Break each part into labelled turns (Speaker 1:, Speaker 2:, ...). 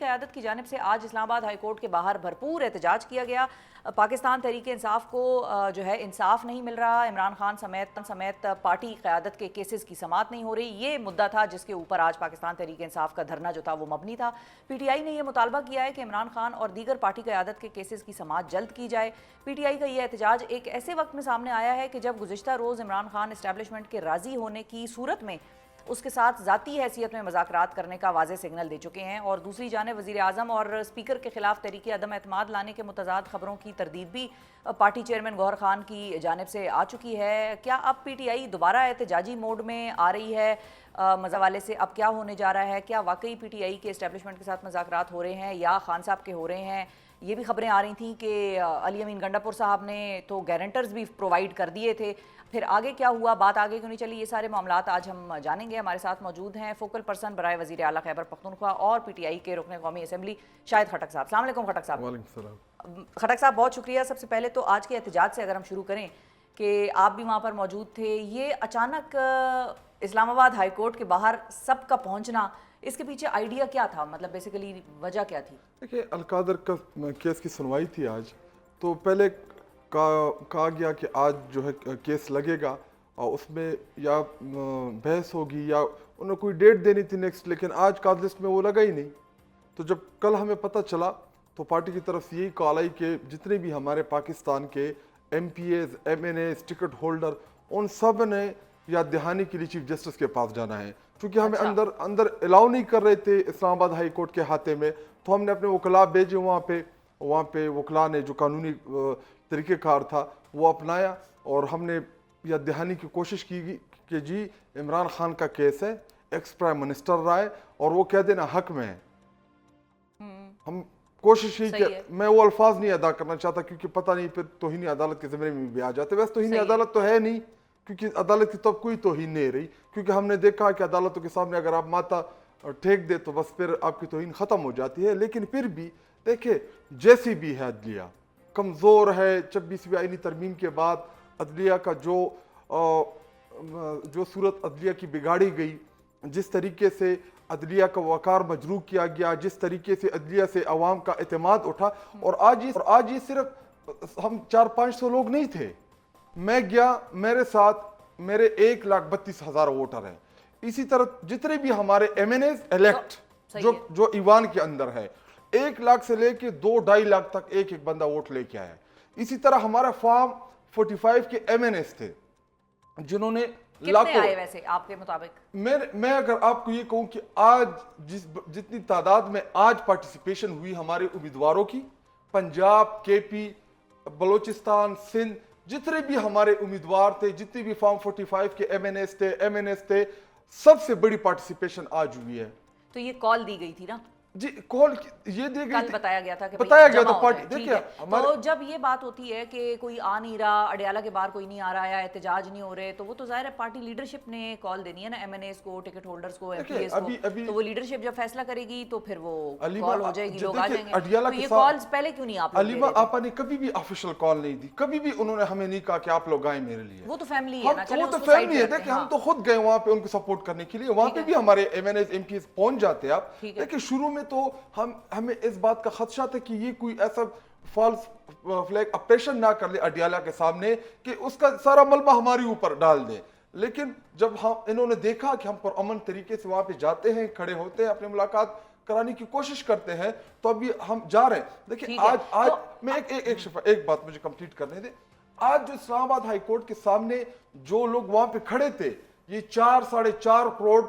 Speaker 1: قیادت کی جانب سے آج اسلام آباد ہائی کورٹ کے باہر بھرپور احتجاج کیا گیا. پاکستان تحریک انصاف کو جو ہے انصاف نہیں مل رہا, عمران خان سمیت پارٹی قیادت کے کیسز کی سماعت نہیں ہو رہی. یہ مدعا تھا جس کے اوپر آج پاکستان تحریک انصاف کا دھرنا جو تھا وہ مبنی تھا. پی ٹی آئی نے یہ مطالبہ کیا ہے کہ عمران خان اور دیگر پارٹی قیادت کے کیسز کی سماعت جلد کی جائے. پی ٹی آئی کا یہ احتجاج ایک ایسے وقت میں سامنے آیا ہے کہ جب گزشتہ روز عمران خان اسٹیبلشمنٹ کے راضی ہونے کی صورت میں اس کے ساتھ ذاتی حیثیت میں مذاکرات کرنے کا واضح سگنل دے چکے ہیں, اور دوسری جانب وزیر اعظم اور اسپیکر کے خلاف تحریک عدم اعتماد لانے کے متضاد خبروں کی تردید بھی پارٹی چیئرمین گوہر خان کی جانب سے آ چکی ہے. کیا اب پی ٹی آئی دوبارہ احتجاجی موڈ میں آ رہی ہے؟ مزہ والے سے اب کیا ہونے جا رہا ہے؟ کیا واقعی پی ٹی آئی کے اسٹیبلشمنٹ کے ساتھ مذاکرات ہو رہے ہیں یا خان صاحب کے ہو رہے ہیں؟ یہ بھی خبریں آ رہی تھیں کہ علی امین گنڈا پور صاحب نے تو گارنٹرز بھی پرووائڈ کر دیے تھے, پھر آگے کیا ہوا, بات آگے کیوں نہیں چلی, یہ سارے معاملات آج ہم جانیں گے. ہمارے ساتھ موجود ہیں فوکل پرسن برائے وزیر اعلیٰ خیبر پختونخوا اور پی ٹی آئی کے رکن قومی اسمبلی شاہد خٹک صاحب. السلام علیکم خٹک صاحب.
Speaker 2: وعلیکم السلام.
Speaker 1: خٹک صاحب بہت شکریہ. سب سے پہلے تو آج کے احتجاج سے اگر ہم شروع کریں کہ آپ بھی وہاں پر موجود تھے, یہ اچانک اسلام آباد ہائی کورٹ کے باہر سب کا پہنچنا, اس کے پیچھے آئیڈیا کیا تھا, مطلب بیسیکلی وجہ کیا تھی؟
Speaker 2: دیکھیں, القادر کا کیس کی سنوائی تھی آج, تو پہلے کہا گیا کہ آج جو ہے کیس لگے گا اور اس میں یا بحث ہوگی یا انہیں کوئی ڈیٹ دینی تھی نیکسٹ, لیکن آج کا لسٹ میں وہ لگا ہی نہیں. تو جب کل ہمیں پتہ چلا تو پارٹی کی طرف سے یہی کال آئی کہ جتنے بھی ہمارے پاکستان کے M P as, M N as, ticket holder, ان سب نے یاد دہانی کے لیے چیف جسٹس کے پاس جانا ہے, کیونکہ ہمیں اندر الاؤ نہیں کر رہے تھے اسلام آباد ہائی کورٹ کے ہاتھے میں. تو ہم نے اپنے وکلاء بھیجے وہاں پہ وکلاء نے جو قانونی طریقہ کار تھا وہ اپنایا, اور ہم نے یاد دہانی کی کوشش کی کہ جی عمران خان کا کیس ہے, ایکس پرائم منسٹر رہا ہے اور وہ کہہ دینا حق میں ہے. ہم کوشش ہی کہ میں وہ الفاظ نہیں ادا کرنا چاہتا کیونکہ پتہ نہیں پھر توہین عدالت کے زمرے میں بھی آ جاتے. ویسے توہین عدالت تو ہے نہیں, کیونکہ عدالت کی تو کوئی توہین نہیں رہی, کیونکہ ہم نے دیکھا کہ عدالتوں کے سامنے اگر آپ ماتا ٹھیک دے تو بس پھر آپ کی توہین ختم ہو جاتی ہے. لیکن پھر بھی دیکھیں, جیسی بھی ہے عدلیہ کمزور ہے. 26ویں آئینی ترمیم کے بعد عدلیہ کا جو صورت عدلیہ کی بگاڑی گئی, جس طریقے سے عدلیہ کا وقار مجروح کیا گیا, جس طریقے سے عدلیہ سے عوام کا اعتماد اٹھا, اور آج یہ صرف ہم 400-500 لوگ نہیں تھے. میں گیا, میرے ساتھ میرے 1,32,000 ووٹر ہیں. اسی طرح جتنے بھی ہمارے ایم این ایز الیکٹ جو ایوان کے اندر ہے, 1 لاکھ سے لے کے 2-2.5 لاکھ تک ایک بندہ ووٹ لے کے آیا. اسی طرح ہمارا فارم 45 کے ایم این ایز تھے جنہوں نے
Speaker 1: کتنے آئے ویسے آپ کے مطابق؟
Speaker 2: میں اگر آپ کو یہ کہوں کہ آج جتنی تعداد میں آج پارٹیسپیشن ہوئی ہمارے امیدواروں کی, پنجاب, کے پی, بلوچستان, سندھ, جتنے بھی ہمارے امیدوار تھے, جتنی بھی فارم 45 کے ایم این ایس تھے, سب سے بڑی پارٹیسپیشن آج ہوئی ہے.
Speaker 1: تو یہ کال دی گئی تھی نا؟
Speaker 2: جی کال یہ دی گئی تھی,
Speaker 1: بتایا گیا تھا کہ
Speaker 2: بتایا گیا تھا پارٹی. دیکھیے
Speaker 1: تو جب یہ بات ہوتی ہے کہ کوئی آ نہیں رہا, اڈیالہ کے باہر کوئی نہیں آ رہا ہے, احتجاج نہیں ہو رہے, تو وہ تو ظاہر ہے پارٹی لیڈرشپ نے کال دینی ہے نا, ایم این ایز کو, ٹکٹ ہولڈرز کو, ایم پی ایز کو. تو وہ لیڈرشپ جب فیصلہ کرے گی تو پھر وہ کال ہو جائے گی, لوگ آ جائیں گے. تو یہ کالز پہلے کیوں نہیں آپ لوگ
Speaker 2: علیمہ آپا نے کبھی بھی آفیشیل کال نہیں دی, کبھی بھی انہوں نے ہمیں نہیں کہا کہ آپ لوگ آئیں میرے لیے.
Speaker 1: وہ تو فیملی ہے نا,
Speaker 2: وہ تو فیملی ہے. دیکھیں ہم تو خود گئے وہاں پہ ان کو سپورٹ کرنے کے لیے, وہاں پہ بھی ہمارے ایم این ایز, ایم پی ایز پہنچ جاتے. آپ دیکھیں شروع میں تو ہمیں اس بات کا خدشہ تھا کہ یہ کوئی ایسا فالس فلیگ اپریشن نہ کر لے اڈیالہ کے سامنے کہ اس کا سارا ملبہ ہمارے اوپر ڈال دے. لیکن جب انہوں نے دیکھا کہ ہم پرامن طریقے سے وہاں پہ جاتے ہیں, کھڑے ہوتے ہیں, اپنی ملاقات کرانے کی کوشش کرتے ہیں, تو ابھی ہم جا رہے ہیں. دیکھیں آج میں ایک بات مجھے کمپلیٹ کرنے دیں. آج جو اسلام آباد ہائی کورٹ کے سامنے جو لوگ وہاں پہ کھڑے تھے, یہ 4-4.5 کروڑ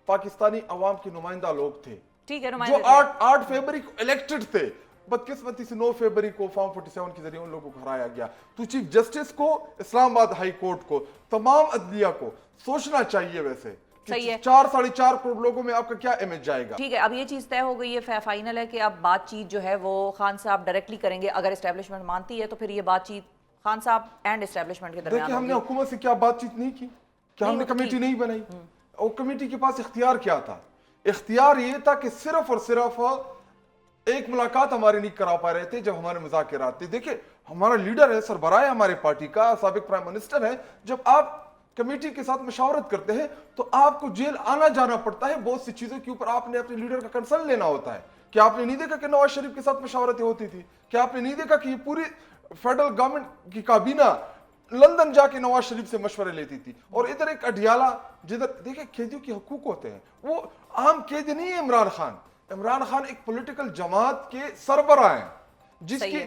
Speaker 2: پاکستانی عوام کے نمائندہ لوگ تھے جو 8 فروری کو الیکٹڈ تھے. بدقسمتی سے 9 فروری کو فارم 47 کے ذریعے ان لوگوں کو ہرایا گیا. تو چیف جسٹس کو, اسلام آباد ہائی کورٹ کو, تمام عدلیہ کو سوچنا چاہیے ویسے 4-4.5 کروڑ لوگوں میں آپ کا کیا امیج جائے گا.
Speaker 1: ٹھیک ہے, اب یہ چیز طے ہو گئی ہے, فائنل ہے کہ اب بات چیت جو ہے وہ خان صاحب ڈائریکٹلی کریں گے. اگر اسٹیبلشمنٹ مانتی ہے تو پھر یہ بات چیت خان صاحب اینڈ اسٹیبلشمنٹ کے درمیان.
Speaker 2: دیکھیں ہم نے حکومت سے کیا بات چیت نہیں کی, کیا ہم نے کمیٹی نہیں بنائی, اور کمیٹی کے پاس اختیار کیا تھا؟ اختیار یہ تھا کہ صرف اور صرف ایک ملاقات ہماری نہیں کرا پا رہے تھے جب ہمارے مذاکرات تھے. دیکھیں ہمارا لیڈر ہے, سربراہ ہے ہمارے پارٹی کا, سابق پرائم منسٹر ہے. جب آپ کمیٹی کے ساتھ مشاورت کرتے ہیں تو آپ کو جیل آنا جانا پڑتا ہے. بہت سی چیزوں کے اوپر آپ نے اپنے لیڈر کا کنسرن لینا ہوتا ہے. کیا آپ نے نہیں دیکھا کہ نواز شریف کے ساتھ مشاورتیں ہوتی تھی؟ کیا آپ نے نہیں دیکھا کہ یہ پوری فیڈرل گورنمنٹ کی کابینہ لندن جا کے نواز شریف سے مشورے لیتی تھی؟ اور ادھر ایک اڈیالہ جدھر دیکھیں قیدیوں کے حقوق ہوتے ہیں, وہ عام قیدی نہیں ہے. عمران خان ایک پولیٹیکل جماعت کے سربراہ ہیں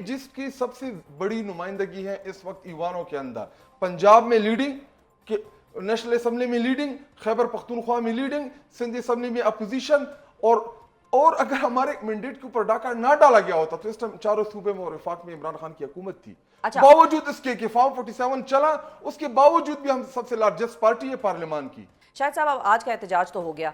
Speaker 2: جس کی سب سے بڑی نمائندگی ہے اس وقت ایوانوں کے اندر. پنجاب میں لیڈنگ, نیشنل اسمبلی میں لیڈنگ, خیبر پختونخوا میں لیڈنگ, سندھ اسمبلی میں اپوزیشن. اور اگر ہمارے مینڈیٹ کے اوپر ڈاکہ نہ ڈالا گیا ہوتا تو اس ٹائم چاروں صوبے میں اور وفاق میں عمران خان کی حکومت تھی. باوجود اس کے کہ فارم 47 چلا, اس کے باوجود بھی ہم سب سے لارجسٹ پارٹی ہے پارلیمان کی.
Speaker 1: شاہد صاحب, اب آج کا احتجاج تو ہو گیا,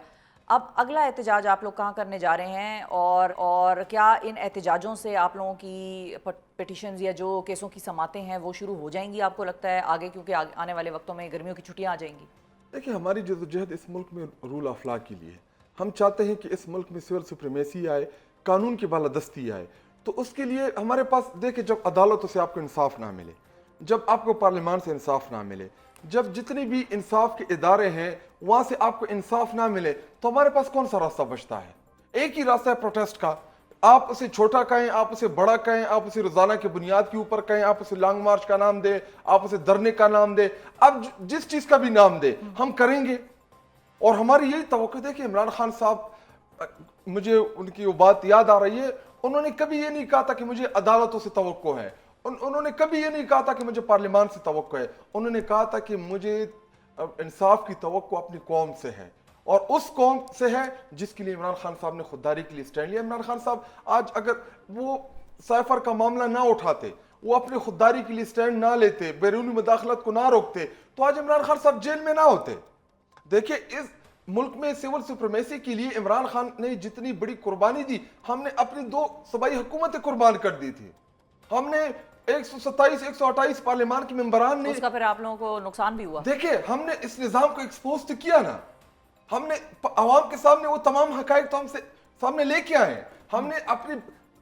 Speaker 1: اب اگلا احتجاج آپ لوگ کہاں کرنے جا رہے ہیں, اور کیا ان احتجاجوں سے آپ لوگوں کی پٹیشنز یا جو کیسوں کی سماعتیں ہیں وہ شروع ہو جائیں گی آپ کو لگتا ہے آگے, کیونکہ آنے والے وقتوں میں گرمیوں کی چھٹیاں آ جائیں گی؟
Speaker 2: دیکھیں, ہماری جدوجہد اس ملک میں رول آف لا کے لیے ہے. ہم چاہتے ہیں کہ اس ملک میں سول سپریمیسی آئے, قانون کی بالادستی آئے. تو اس کے لیے ہمارے پاس دیکھیں, جب عدالتوں سے آپ کو انصاف نہ ملے, جب آپ کو پارلیمان سے انصاف نہ ملے, جب جتنے بھی انصاف کے ادارے ہیں وہاں سے آپ کو انصاف نہ ملے, تو ہمارے پاس کون سا راستہ بچتا ہے؟ ایک ہی راستہ ہے پروٹیسٹ کا. آپ اسے چھوٹا کہیں, آپ اسے بڑا کہیں, آپ اسے روزانہ کی بنیاد کے اوپر کہیں, آپ اسے لانگ مارچ کا نام دیں, آپ اسے دھرنے کا نام دیں, آپ جس چیز کا بھی نام دیں ہم کریں گے. اور ہماری یہی توقع ہے کہ عمران خان صاحب, مجھے ان کی وہ بات یاد آ رہی ہے, انہوں نے کبھی یہ نہیں کہا تھا کہ مجھے عدالتوں سے توقع ہے, انہوں نے کبھی یہ نہیں کہا تھا کہ مجھے پارلیمان سے توقع ہے. انہوں نے کہا تھا کہ مجھے انصاف کی توقع اپنی قوم سے ہے, اور اس قوم سے ہے جس کے لیے عمران خان صاحب نے خودداری کے لیے اسٹینڈ لیا. عمران خان صاحب آج اگر وہ سائفر کا معاملہ نہ اٹھاتے, وہ اپنی خودداری کے لیے اسٹینڈ نہ لیتے, بیرونی مداخلت کو نہ روکتے, تو آج عمران خان صاحب جیل میں نہ ہوتے. دیکھیں, اس ملک میں سول سپریمیسی کے لیے عمران خان نے جتنی بڑی قربانی دی, ہم نے اپنی 2 صوبائی حکومتیں قربان کر دی تھی. ہم نے 127-128 پارلیمان کے ممبران نے,
Speaker 1: اس کا پھر آپ لوگوں کو نقصان بھی ہوا.
Speaker 2: دیکھیں, ہم نے اس نظام کو ایکسپوز تو کیا نا, ہم نے عوام کے سامنے وہ تمام حقائق تو ہم سے سامنے لے کے آئے ہیں. ہم نے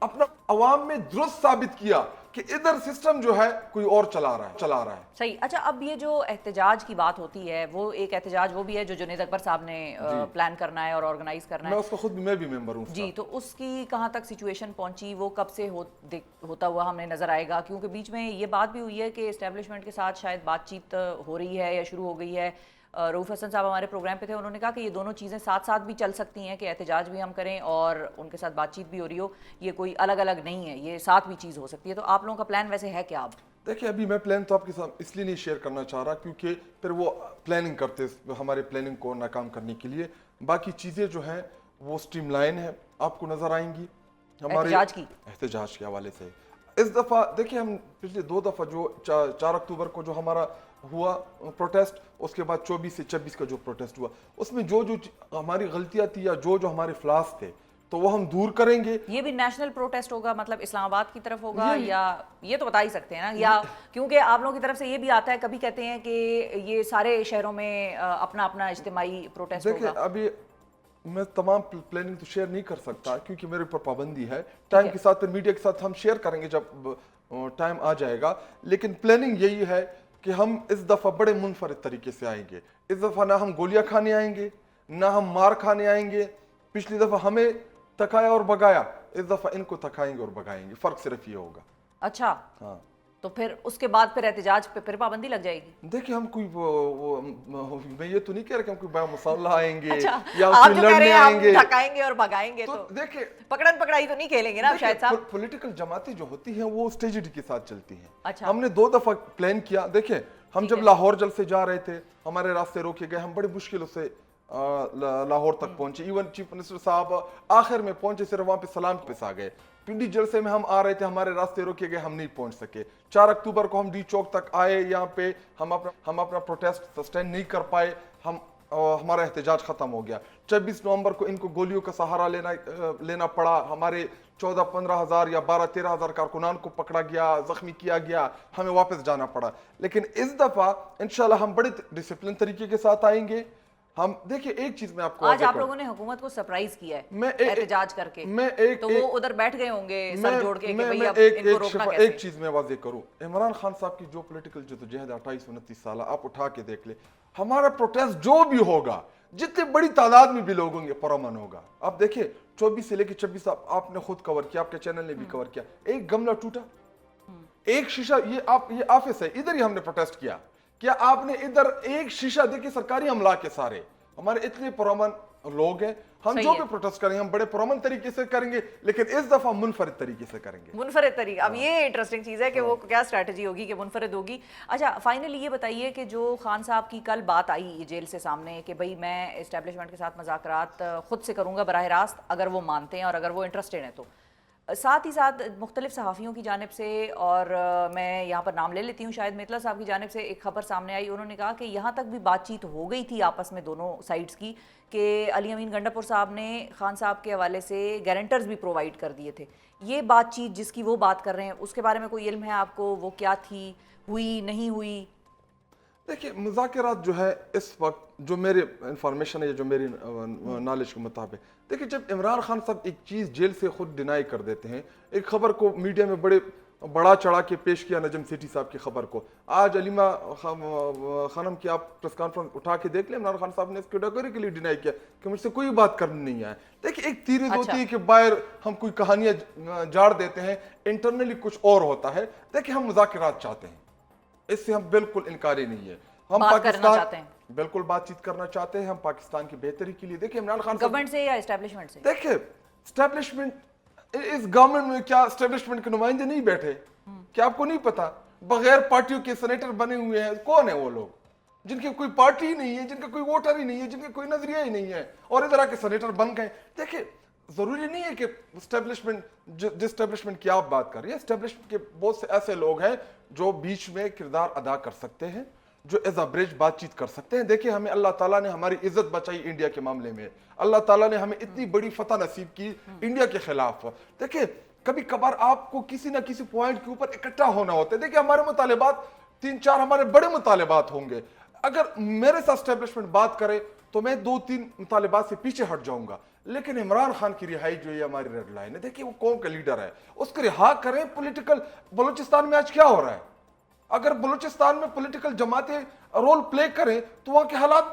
Speaker 2: اپنا عوام میں درست ثابت کیا کہ ادھر سسٹم جو ہے کوئی اور چلا رہا ہے.
Speaker 1: صحیح. اچھا, اب یہ جو احتجاج کی بات ہوتی ہے, وہ ایک احتجاج وہ بھی ہے جو جنید اکبر صاحب نے پلان کرنا ہے اور آرگنائز کرنا ہے.
Speaker 2: میں اس کو خود میں بھی ممبر ہوں.
Speaker 1: جی, تو اس کی کہاں تک سچویشن پہنچی, وہ کب سے ہوتا ہوا ہمیں نظر آئے گا؟ کیونکہ بیچ میں یہ بات بھی ہوئی ہے کہ اسٹیبلشمنٹ کے ساتھ شاید بات چیت ہو رہی ہے یا شروع ہو گئی ہے. رؤوف حسن صاحب ہمارے پروگرام پہ تھے, انہوں نے کہا کہ یہ دونوں چیزیں ساتھ ساتھ بھی چل سکتی ہیں, کہ احتجاج بھی ہم کریں اور ان کے ساتھ بات چیت بھی ہو رہی ہو, یہ کوئی الگ الگ نہیں ہے, یہ ساتھ بھی چیز ہو سکتی ہے. تو آپ لوگوں کا پلان ویسے ہے کیا اب؟
Speaker 2: دیکھیں, ابھی میں پلان تو آپ کے ساتھ اس لیے نہیں شیئر کرنا چاہ رہا کیونکہ پھر وہ پلاننگ کرتے ہمارے پلاننگ کو ناکام کرنے کے لیے. باقی چیزیں جو ہیں وہ سٹریم لائن ہیں, آپ کو نظر آئیں گی ہمارے احتجاج کے حوالے سے. اس دفعہ دیکھیں, ہم پچھلے 2 دفعہ جو 4 اکتوبر کو جو ہمارا ہوا پروٹیسٹ, اس کے بعد 24 سے 26 کا جو پروٹیسٹ ہوا, اس میں جو ہماری غلطیاں تھی یا جو ہمارے فلاس تھے تو وہ ہم دور کریں گے.
Speaker 1: یہ بھی نیشنل پروٹیسٹ ہوگا, مطلب اسلام آباد کی طرف ہوگا, یا یہ تو بتا ہی سکتے ہیں نا, یا کیونکہ آپ لوگوں کی طرف سے یہ بھی آتا ہے, کبھی کہتے ہیں کہ یہ سارے شہروں میں اپنا اپنا اجتماعی پروٹیسٹ ہوگا.
Speaker 2: دیکھیں, ابھی میں تمام پلاننگ تو شیئر نہیں کر سکتا کیونکہ میرے اوپر پابندی ہے. ٹائم کے ساتھ میڈیا کے ساتھ ہم شیئر کریں گے جب ٹائم آ جائے گا. لیکن پلاننگ یہی ہے کہ ہم اس دفعہ بڑے منفرد طریقے سے آئیں گے. اس دفعہ نہ ہم گولیاں کھانے آئیں گے, نہ ہم مار کھانے آئیں گے. پچھلی دفعہ ہمیں تکایا اور بگایا, اس دفعہ ان کو تکائیں گے اور بگائیں گے. فرق صرف یہ ہوگا.
Speaker 1: اچھا,
Speaker 2: ہاں,
Speaker 1: تو پھر اس کے بعد پھر احتجاج پہ پھر پابندی لگ جائے گی؟
Speaker 2: دیکھیں, ہم کوئی میں یہ تو نہیں کہہ رہا کہ ہم کوئی بڑا مسئلہ آئیں گے
Speaker 1: یا کوئی لڑنے آئیں گے, تھکائیں گے اور بھگائیں گے. تو
Speaker 2: دیکھیں,
Speaker 1: پکڑن پکڑائی تو نہیں کھیلیں گے نا شاید صاحب.
Speaker 2: پولیٹیکل جماعتیں جو ہوتی ہیں وہ اسٹریٹجی کے ساتھ چلتی ہیں.
Speaker 1: اچھا,
Speaker 2: ہم نے 2 دفعہ پلان کیا. دیکھیں, ہم جب لاہور جلسے جا رہے تھے ہمارے راستے روکے گئے, ہم بڑی مشکلوں سے لاہور تک پہنچے. ایون چیف منسٹر صاحب آخر میں پہنچے, صرف وہاں پہ سلام پس آ گئے. پنڈی جلسے میں ہم آ رہے تھے, ہمارے راستے روکے گئے, ہم نہیں پہنچ سکے. 4 اکتوبر کو ہم ڈی چوک تک آئے, یہاں پہ ہم اپنا پروٹیسٹ سسٹین نہیں کر پائے, ہمارا احتجاج ختم ہو گیا. 26 نومبر کو ان کو گولیوں کا سہارا لینا پڑا. ہمارے 14-15 ہزار یا 12-13 ہزار کارکنان کو پکڑا گیا, زخمی کیا گیا, ہمیں واپس جانا پڑا. لیکن اس دفعہ انشاءاللہ ہم بڑے ڈسپلن طریقے کے ساتھ آئیں گے. ہم دیکھیں ایک چیز میں آپ کو
Speaker 1: آج آپ لوگوں نے حکومت کو سرپرائز کیا ہے احتجاج کر کے, تو وہ ادھر بیٹھ گئے ہوں گے سر جوڑ کے کہ بھئی اب ان کو روکنا کیسے.
Speaker 2: ایک چیز میں واضح کروں, عمران خان صاحب کی جو پولیٹیکل جدوجہد 28-29 سالہ آپ اٹھا کے دیکھ لیں, ہمارا پروٹیسٹ جو بھی ہوگا جتنے بڑی تعداد میں بھی لوگ ہوں گے پرامن ہوگا. آپ دیکھیں 24 سے لے کے 26 آپ نے خود کور کیا, آپ کے چینل نے بھی کور کیا, ایک گملہ ٹوٹا, ایک شیشہ, یہ آفس ہے ادھر ہی ہم نے پروٹیسٹ کیا. کیا آپ نے ادھر ایک شیشہ دیکھیں سرکاری املاک کے سارے ہمارے اتنے پرامن لوگ ہیں, ہم جو بھی پروٹیسٹ کریں گے ہم بڑے پرامن طریقے سے کریں گے, لیکن اس دفعہ منفرد طریقے سے کریں گے.
Speaker 1: منفرد طریقہ, اب یہ انٹرسٹنگ چیز ہے کہ وہ کیا اسٹریٹجی ہوگی کہ منفرد ہوگی. اچھا فائنلی یہ بتائیے کہ جو خان صاحب کی کل بات آئی جیل سے سامنے کہ بھئی میں اسٹیبلشمنٹ کے ساتھ مذاکرات خود سے کروں گا براہ راست اگر وہ مانتے ہیں اور اگر وہ انٹرسٹڈ ہیں, تو ساتھ ہی ساتھ مختلف صحافیوں کی جانب سے, اور میں یہاں پر نام لے لیتی ہوں, شاہد میتلا صاحب کی جانب سے ایک خبر سامنے آئی, انہوں نے کہا کہ یہاں تک بھی بات چیت ہو گئی تھی آپس میں دونوں سائڈز کی کہ علی امین گنڈا پور صاحب نے خان صاحب کے حوالے سے گارنٹرز بھی پرووائڈ کر دیے تھے. یہ بات چیت جس کی وہ بات کر رہے ہیں اس کے بارے میں کوئی علم ہے آپ کو, وہ کیا تھی, ہوئی نہیں ہوئی؟
Speaker 2: دیکھیں مذاکرات جو ہے اس وقت جو میرے انفارمیشن ہے یا جو میری نالج کے مطابق, دیکھیں جب عمران خان صاحب ایک چیز جیل سے خود ڈینائی کر دیتے ہیں, ایک خبر کو میڈیا میں بڑا چڑھا کے پیش کیا نجم سیٹھی صاحب کی خبر کو, آج علیمہ خانم کی آپ پریس کانفرنس اٹھا کے دیکھ لیں, عمران خان صاحب نے اس کیٹیگوریکلی ڈینائی کیا کہ مجھ سے کوئی بات کرنی نہیں ہے. دیکھیں ایک تیرز ہوتی ہے کہ باہر ہم کوئی کہانیاں جاڑ دیتے ہیں, انٹرنلی کچھ اور ہوتا ہے. دیکھیں ہم مذاکرات چاہتے ہیں, اس سے ہم بالکل انکاری نہیں ہے, ہم پاکستان بالکل بات چیت کرنا چاہتے ہیں, ہم پاکستان کی بہتری کے لیے. دیکھیں عمران خان
Speaker 1: گورنمنٹ سے یا اسٹیبلشمنٹ سے,
Speaker 2: دیکھیں اسٹیبلشمنٹ, اس گورنمنٹ میں کیا اسٹیبلشمنٹ کے نمائندے نہیں بیٹھے؟ کیا آپ کو نہیں پتا بغیر پارٹیوں کے سینیٹر بنے ہوئے ہیں؟ کون ہیں وہ لوگ جن کی کوئی پارٹی ہی نہیں ہے, جن کا کوئی ووٹر ہی نہیں ہے, جن کا کوئی نظریہ ہی نہیں ہے, اور ادھر آ کے سینیٹر بن گئے؟ دیکھیں ضروری نہیں ہے کہ اسٹیبلشمنٹ, جس اسٹیبلشمنٹ کی آپ بات کر رہی ہیں, اسٹیبلشمنٹ کے بہت سے ایسے لوگ ہیں جو بیچ میں کردار ادا کر سکتے ہیں, جو ایز اے برج بات چیت کر سکتے ہیں. دیکھیں ہمیں اللہ تعالیٰ نے ہماری عزت بچائی انڈیا کے معاملے میں, اللہ تعالیٰ نے ہمیں اتنی بڑی فتح نصیب کی انڈیا کے خلاف. دیکھیں کبھی کبھار آپ کو کسی نہ کسی پوائنٹ کے اوپر اکٹھا ہونا ہوتا ہے. دیکھیں ہمارے مطالبات 3-4 ہمارے بڑے مطالبات ہوں گے, اگر میرے ساتھ اسٹیبلشمنٹ بات کرے تو میں 2-3 مطالبات سے پیچھے ہٹ جاؤں گا, لیکن عمران خان کی رہائی جو ہے ہماری ریڈ لائن ہے. دیکھیں وہ قوم کا لیڈر ہے, اس کو رہا کریں. پولیٹیکل بلوچستان میں آج کیا ہو رہا ہے؟ اگر بلوچستان میں پولیٹیکل جماعتیں رول پلے کریں تو وہاں کے حالات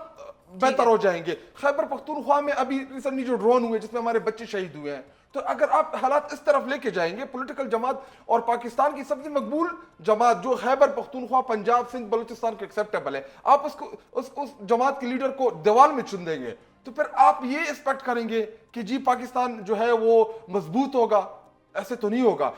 Speaker 2: بہتر ہو جائیں گے. خیبر پختونخوا میں ابھی ریسنٹلی جو ڈرون ہوئے جس میں ہمارے بچے شہید ہوئے ہیں, تو اگر آپ حالات اس طرف لے کے جائیں گے, پولیٹیکل جماعت اور پاکستان کی سب سے مقبول جماعت جو خیبر پختونخوا, پنجاب, سندھ, بلوچستان کے ایکسیپٹیبل ہے, آپ اس جماعت کے لیڈر کو دیوال میں چن دیں گے, تو پھر آپ یہ ایکسپیکٹ کریں گے کہ جی پاکستان جو ہے وہ مضبوط ہوگا. ایسے تو نہیں ہوگا.